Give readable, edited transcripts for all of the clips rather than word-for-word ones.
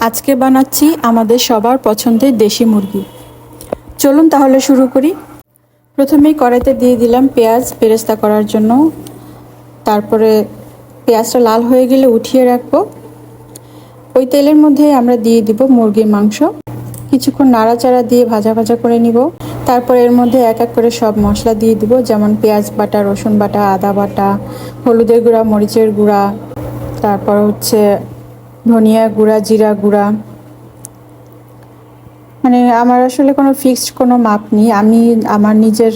আজকে বানাচ্ছি আমাদের সবার পছন্দের দেশি মুরগি। চলুন তাহলে শুরু করি। প্রথমেই কড়াইতে দিয়ে দিলাম পেঁয়াজ বেরেস্তা করার জন্য। তারপরে পেঁয়াজটা লাল হয়ে গেলে উঠিয়ে রাখবো। ওই তেলের মধ্যে আমরা দিয়ে দিব মুরগির মাংস। কিছুক্ষণ নাড়াচাড়া দিয়ে ভাজা ভাজা করে নিব। তারপর এর মধ্যে এক এক করে সব মশলা দিয়ে দিব, যেমন পেঁয়াজ বাটা, রসুন বাটা, আদা বাটা, হলুদের গুঁড়া, মরিচের গুঁড়া, তারপর হচ্ছে ধনিয়া গুঁড়া, জিরা গুঁড়া। মানে আমার আসলে কোনো ফিক্সড কোনো মাপ নেই, আমি আমার নিজের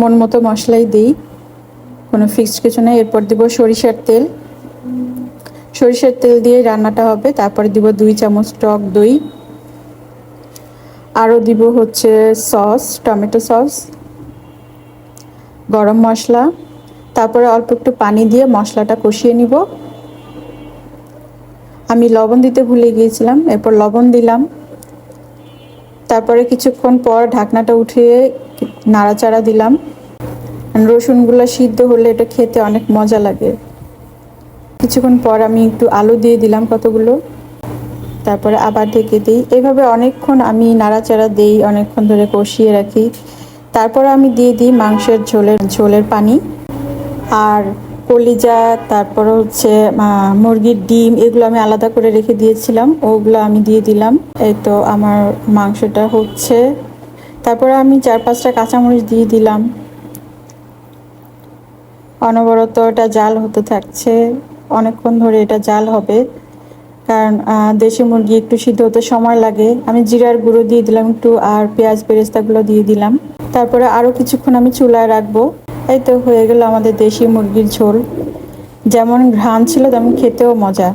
মন মতো মশলাই দিই, কোনো ফিক্সড কিছু নেই। এরপর দিব সরিষার তেল। সরিষার তেল দিয়ে রান্নাটা হবে। তারপরে দিব 2 চামচ টক দই, আরও দিব হচ্ছে সস, টমেটো সস, গরম মশলা। তারপরে অল্প একটু পানি দিয়ে মশলাটা কষিয়ে নিব। আমি লবণ দিতে ভুলে গিয়েছিলাম, এরপর লবণ দিলাম। তারপরে কিছুক্ষণ পর ঢাকনাটা উঠিয়ে নাড়াচাড়া দিলাম। রসুনগুলো সিদ্ধ হলে এটা খেতে অনেক মজা লাগে। কিছুক্ষণ পর আমি একটু আলু দিয়ে দিলাম কতগুলো, তারপরে আবার ঢেকে দিই। এভাবে অনেকক্ষণ আমি নাড়াচাড়া দিই, অনেকক্ষণ ধরে কষিয়ে রাখি। তারপরে আমি দিয়ে দিই মাংসের ঝোলের পানি আর কলিজা, তারপর হচ্ছে মুরগির ডিম, এগুলো আমি আলাদা করে রেখে দিয়েছিলাম, ওগুলো আমি দিয়ে দিলাম। এই তো আমার মাংসটা হচ্ছে। তারপরে আমি 4-5টা কাঁচামরিচ দিয়ে দিলাম। অনবরত এটা জাল হতে থাকছে, অনেকক্ষণ ধরে এটা জাল হবে, কারণ দেশি মুরগি একটু সিদ্ধ হতে সময় লাগে। আমি জিরার গুঁড়ো দিয়ে দিলাম একটু, আর পেঁয়াজ বেরেস্তাগুলো দিয়ে দিলাম। তারপরে আরও কিছুক্ষণ আমি চুলায় রাখবো। এই তো হয়ে গেল আমাদের দেশি মুরগির ঝোল। যেমন ঘ্রাণ ছিল তেমন খেতেও মজা।